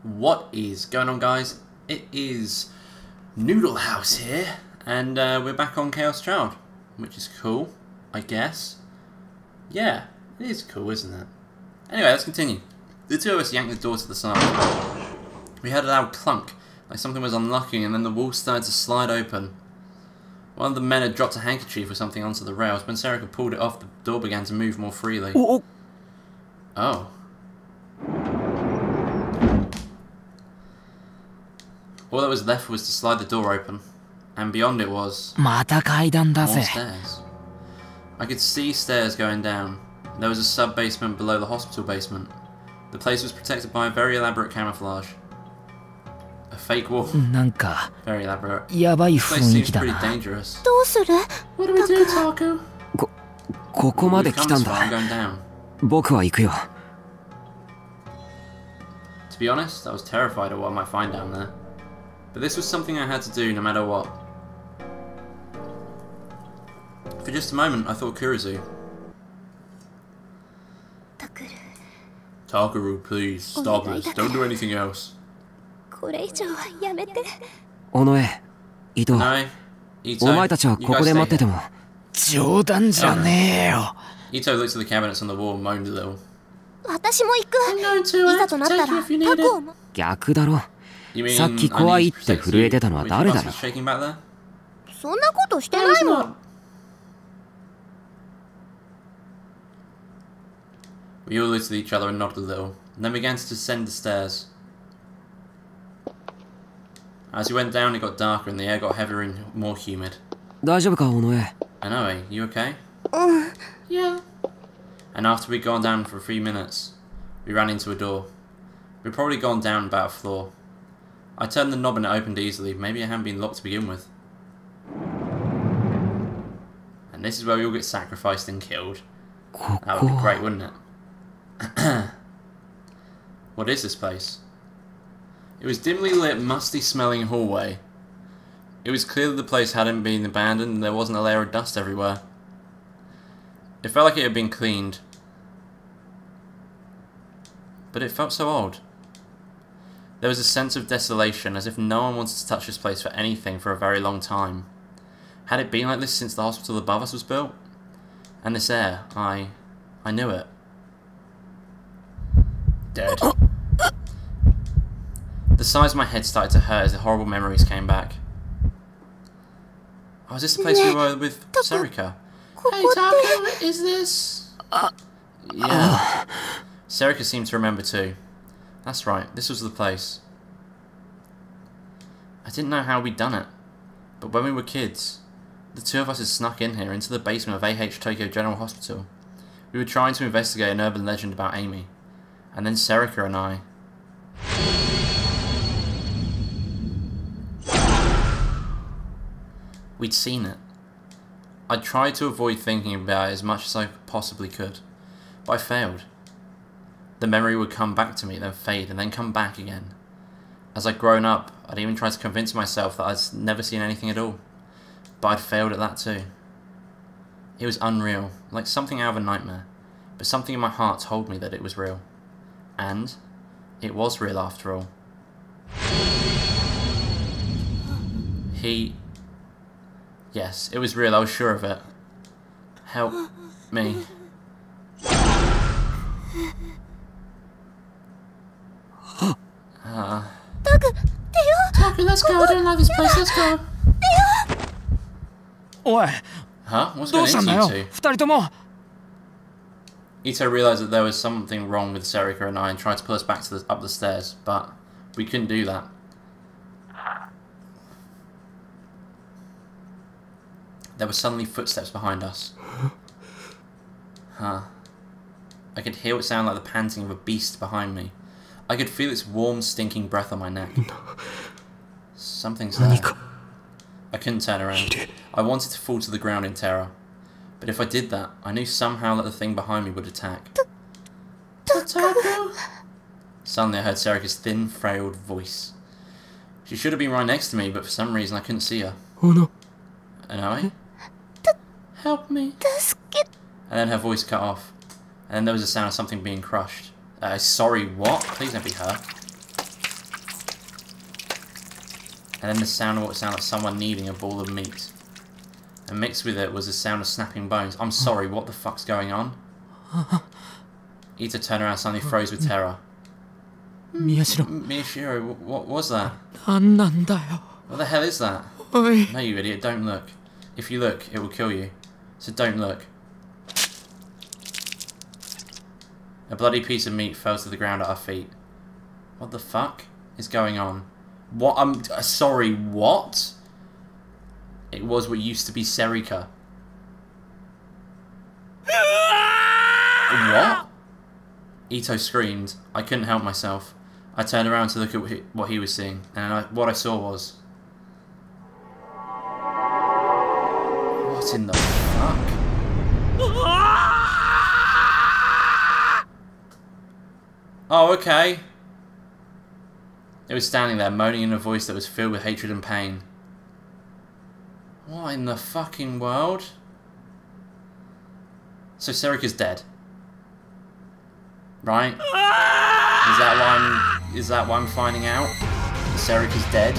What is going on, guys? It is Noodle House here, and we're back on Chaos Child, which is cool, I guess. Yeah, it is cool, isn't it? Anyway, let's continue. The two of us yanked the door to the side. We heard a loud clunk, like something was unlocking, and then the wall started to slide open. One of the men had dropped a handkerchief or something onto the rails. When Serica pulled it off, the door began to move more freely. Oh. All that was left was to slide the door open, and beyond it was more stairs. I could see stairs going down. There was a sub-basement below the hospital basement. The place was protected by a very elaborate camouflage. A fake wall. Very elaborate. This place seems pretty dangerous. What do we do, Taku? We've come this far, I'm going down. To be honest, I was terrified of what I might find down there. But this was something I had to do no matter what. For just a moment, I thought Kurizu. Takuru, please, stop this. Don't do anything else. No, Ito, you guys stay here. Ito looked at the cabinets on the wall and moaned a little. I'm going to take you if you need it. You mean I need to protect you? Which of us was shaking back there? We all looked at each other and nodded a little, and then began to descend the stairs. As we went down, it got darker and the air got heavier and more humid. Anyway, you okay? Yeah. And after we'd gone down for a few minutes, we ran into a door. We'd probably gone down about a floor. I turned the knob and it opened easily. Maybe it hadn't been locked to begin with. And this is where we all get sacrificed and killed. That would be great, wouldn't it? What is this place? It was dimly lit, musty smelling hallway. It was clear that the place hadn't been abandoned and there wasn't a layer of dust everywhere. It felt like it had been cleaned. But it felt so odd. There was a sense of desolation, as if no one wanted to touch this place for anything for a very long time. Had it been like this since the hospital above us was built? And this air, I knew it. Dead. The sides of my head started to hurt as the horrible memories came back. Oh, is this the place we were with Serica? Hey Taku, is this? Yeah. Serica seemed to remember too. That's right, this was the place. I didn't know how we'd done it, but when we were kids, the two of us had snuck in here into the basement of AH Tokyo General Hospital. We were trying to investigate an urban legend about Amy, and then Serica and I... We'd seen it. I tried to avoid thinking about it as much as I possibly could, but I failed. The memory would come back to me, then fade, and then come back again. As I'd grown up, I'd even tried to convince myself that I'd never seen anything at all. But I'd failed at that too. It was unreal, like something out of a nightmare. But something in my heart told me that it was real. And it was real after all. Yes, it was real, I was sure of it. Help me. Taku, let's go. I don't like this place. Let's go. Huh? What's going into you two? Ito realised that there was something wrong with Serica and I and tried to pull us back to up the stairs, but we couldn't do that. There were suddenly footsteps behind us. I could hear what sounded like the panting of a beast behind me. I could feel its warm, stinking breath on my neck. Something's there. I couldn't turn around. I wanted to fall to the ground in terror. But if I did that, I knew somehow that the thing behind me would attack. Taku! Suddenly I heard Serica's thin, frail voice. She should have been right next to me, but for some reason I couldn't see her. Oh no. Anyway? Help me. And then her voice cut off. And then there was a sound of something being crushed. Sorry, what? Please don't be her. And then the sound of what sounded like someone kneading a ball of meat. And mixed with it was the sound of snapping bones. I'm sorry, what the fuck's going on? Ito turned around and suddenly froze with terror. Miyashiro, what was that? What the hell is that? No, you idiot, don't look. If you look, it will kill you. So don't look. A bloody piece of meat fell to the ground at our feet. What the fuck is going on? What? I'm sorry, what? It was what used to be Serika. What? Ito screamed. I couldn't help myself. I turned around to look at what he was seeing, and what I saw was... What in the fuck? Oh, okay. It was standing there, moaning in a voice that was filled with hatred and pain. What in the fucking world? So Serika's dead. Right? Is that why I'm finding out? Serika's dead?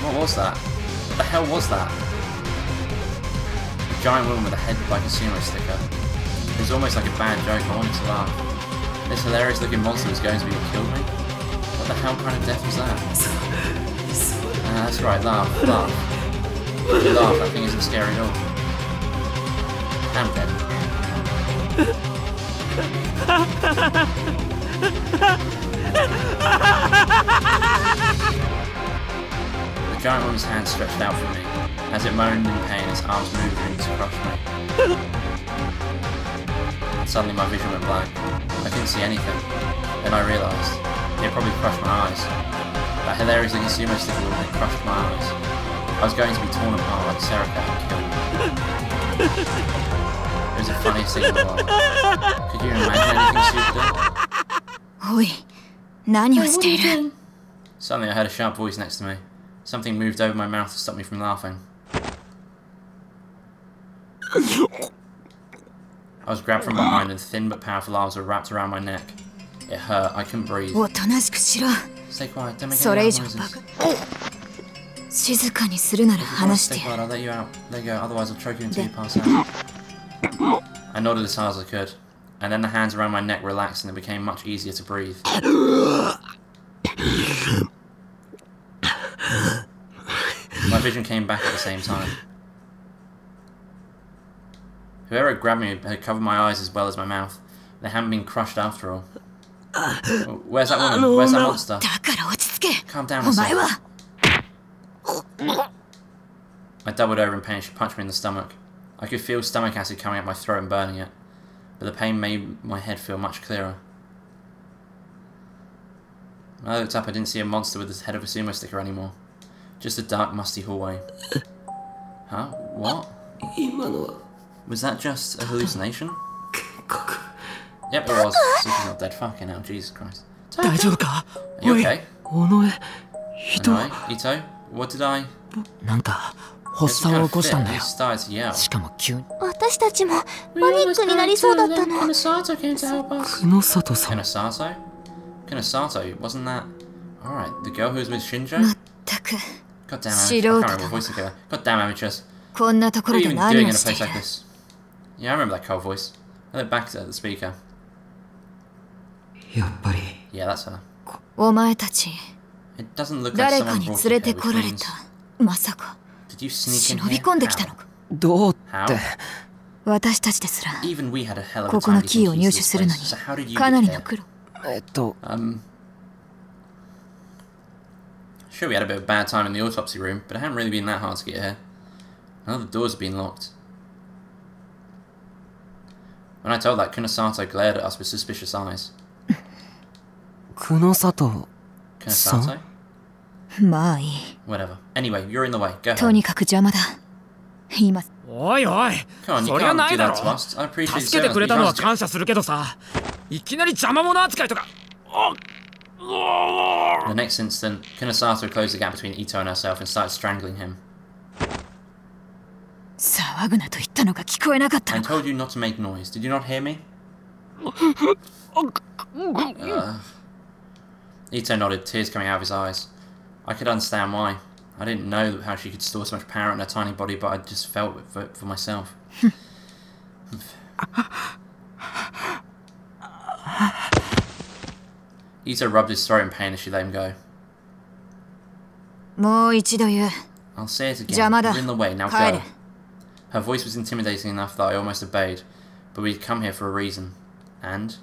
What was that? What the hell was that? A giant woman with a head like a sumo sticker. It was almost like a bad joke. I wanted to laugh. This hilarious looking monster was going to be what killed me? What the hell kind of death was that? That's right, laugh, laugh. You laugh, that thing isn't scary at all. I'm dead. The giant woman's hand stretched out from me. As it moaned in pain, its arms moved to crush me. Suddenly my vision went blank. I couldn't see anything. Then I realised it probably crushed my eyes. That hilarious looking sumo sticker woman had crushed my eyes. I was going to be torn apart like Serika and killed. It was the funniest thing in the world. Could you imagine anything stupider? Suddenly I heard a sharp voice next to me. Something moved over my mouth to stop me from laughing. I was grabbed from behind and thin but powerful arms were wrapped around my neck. It hurt. I couldn't breathe. Stay quiet. Don't make any noises. Stay quiet. I'll let you out. There you go. Otherwise I'll choke you until you pass out. I nodded as hard as I could. And then the hands around my neck relaxed and it became much easier to breathe. My vision came back at the same time. Whoever had grabbed me had covered my eyes as well as my mouth. They hadn't been crushed after all. Where's that woman? Where's that monster? Calm down, myself. I doubled over in pain and she punched me in the stomach. I could feel stomach acid coming out my throat and burning it. But the pain made my head feel much clearer. When I looked up, I didn't see a monster with the head of a sumo sticker anymore. Just a dark, musty hallway. Huh? What? Was that just a hallucination? Yep, it was. So she's not dead. Fucking hell, Jesus Christ. Are you okay? Annoy? Ito? What did I... He started to yell. Kunosato came to help us. Kunosato? Kunosato? Wasn't that... Alright, the girl who was with Shinjo? God damn, I can't remember what voice again. God damn amateurs. What are you even doing in a place like this? Yeah, I remember that cold voice. I looked back at the speaker. Yeah, that's her. It doesn't look like someone brought you here, which means... Did you sneak in here? How? Even we had a hell of a time getting keys to this place, so how did you get here? Sure, we had a bit of a bad time in the autopsy room, but it hadn't really been that hard to get here. None of the doors had been locked. When I told that, Kunosato glared at us with suspicious eyes. Kunosato? Whatever. Anyway, you're in the way. Go ahead. Come on, you can't do that to us. I appreciate you saying The next instant, Kunosato closed the gap between Ito and herself and started strangling him. I told you not to make noise. Did you not hear me? Ito nodded, tears coming out of his eyes. I could understand why. I didn't know how she could store so much power in her tiny body, but I just felt it for myself. Ito rubbed his throat in pain as she let him go. I'll say it again. You're in the way, now go. Her voice was intimidating enough that I almost obeyed, but we'd come here for a reason. And?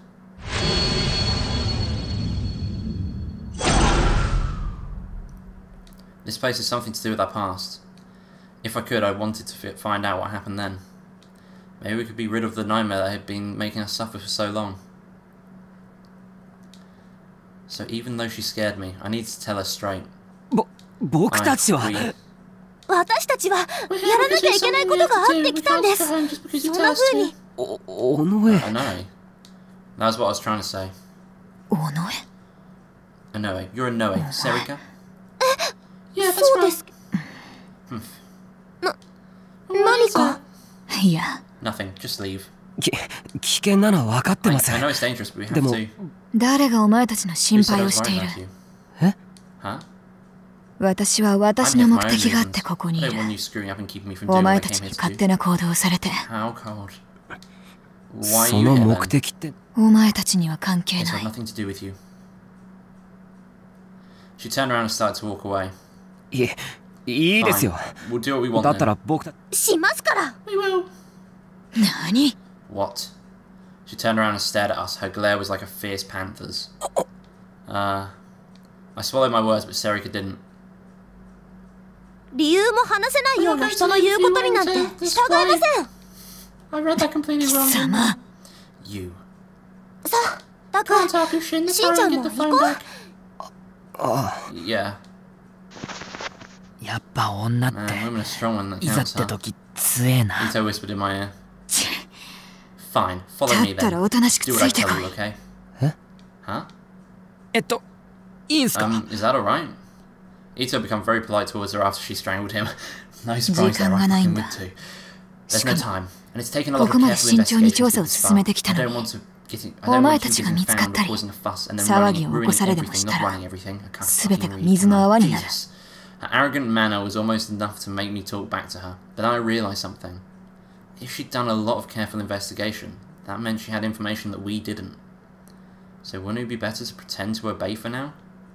This place has something to do with our past. If I could, I wanted to find out what happened then. Maybe we could be rid of the nightmare that had been making us suffer for so long. So even though she scared me, I needed to tell her straight. I agree. 私たちはやらなきゃいけないことがあってきたんです。そんな風に。I know. That was what I was trying to say. おのえ。 Anoe. You're Anoe. Serika? そうです。何か。いや。Nothing. Just leave. 危険なのは分かってます。 I know it's dangerous, but we have to. 誰がお前たちの心配をしている。え？ Huh? 私は私の目的があってここにいる。お前たちに勝手な行動をされて。その目的って。お前たちには関係ない。She turned around and started to walk away. いいですよ。We'll do what we want. だったら僕たち。しますから。We will. 何？ What? She turned around and stared at us. Her glare was like a fierce panther's. I swallowed my words, but Serika didn't. 理由も話せないような人の言うことになんて従いません。I read that completely wrong. 貴様。You. さあ、だからしんちゃんも行こう。Yeah. やっぱ女って women are strong when that いざ counts, って時強えな。 Ito whispered in my ear. Fine, follow me だったら then. おとなしく Do つ what I いてこ tell い。 you, okay? え？ Huh? いいんすか？ Is that alright? Ito became very polite towards her after she strangled him. No surprise there, I fucking would too. There's no time, and it's taken a lot of careful investigation to get this far. I don't want to get it. I don't want you getting found or causing a fuss and then ruining everything, not running everything. I can't fucking read. Jesus. Her arrogant manner was almost enough to make me talk back to her, but then I realised something. If she'd done a lot of careful investigation, that meant she had information that we didn't. So wouldn't it be better to pretend to obey for now?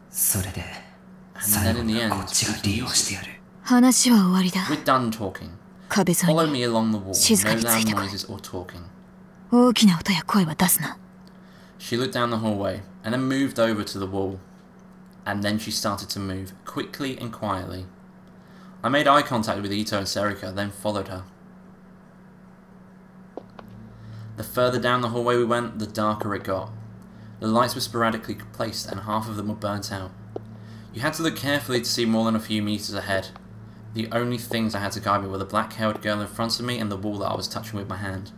それで And then in the end, こっちが利用してやる。話は終わりだ。 we're done talking. 壁沿い Follow に me along the wall. 静か No につい loud てこい。 noises or talking. 大きな音や声は出すな。 She looked down the hallway and then moved over to the wall. And then she started to move, quickly and quietly. I made eye contact with Ito and Serika, then followed her. The further down the hallway we went, the darker it got. The lights were sporadically placed and half of them were burnt out. You had to look carefully to see more than a few meters ahead. The only things I had to guide me were the black-haired girl in front of me and the wall that I was touching with my hand.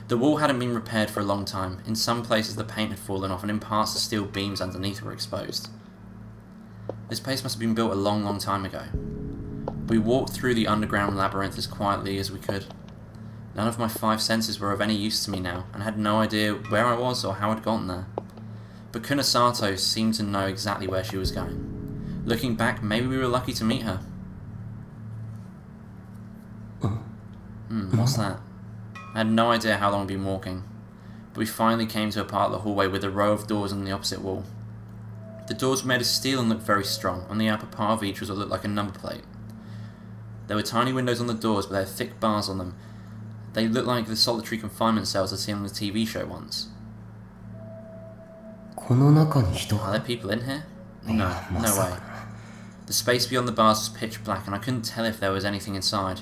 The wall hadn't been repaired for a long time. In some places the paint had fallen off and in parts the steel beams underneath were exposed. This place must have been built a long, long time ago. We walked through the underground labyrinth as quietly as we could. None of my 5 senses were of any use to me now, and I had no idea where I was or how I'd gotten there. But Kunasato seemed to know exactly where she was going. Looking back, maybe we were lucky to meet her. What's that? I had no idea how long we'd been walking, but we finally came to a part of the hallway with a row of doors on the opposite wall. The doors were made of steel and looked very strong. On the upper part of each was what looked like a number plate. There were tiny windows on the doors, but they had thick bars on them. They looked like the solitary confinement cells I'd seen on the TV show once. Are there people in here? No, no way. The space beyond the bars was pitch black, and I couldn't tell if there was anything inside.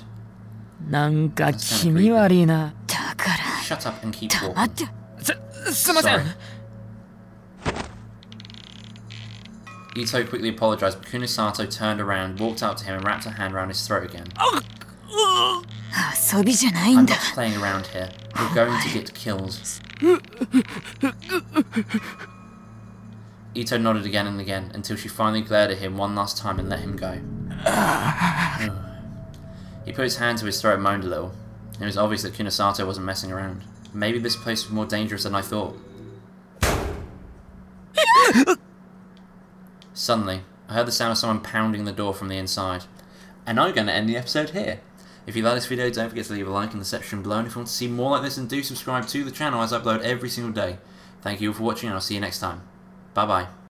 なんか気味悪いな。だから。 Shut up and keep 黙っ walking. て。すいません。 Ito quickly apologized, but Kunasato turned around, walked up to him, and wrapped her hand around his throat again. 遊びじゃない I'm んだ。 not playing around here. You're going to get killed. Ito nodded again and again, until she finally glared at him one last time and let him go. He put his hand to his throat and moaned a little. It was obvious that Kunasato wasn't messing around. Maybe this place was more dangerous than I thought. Suddenly, I heard the sound of someone pounding the door from the inside. And I'm going to end the episode here. If you like this video, don't forget to leave a like in the section below, and if you want to see more like this, then do subscribe to the channel as I upload every single day. Thank you all for watching, and I'll see you next time. Bye bye.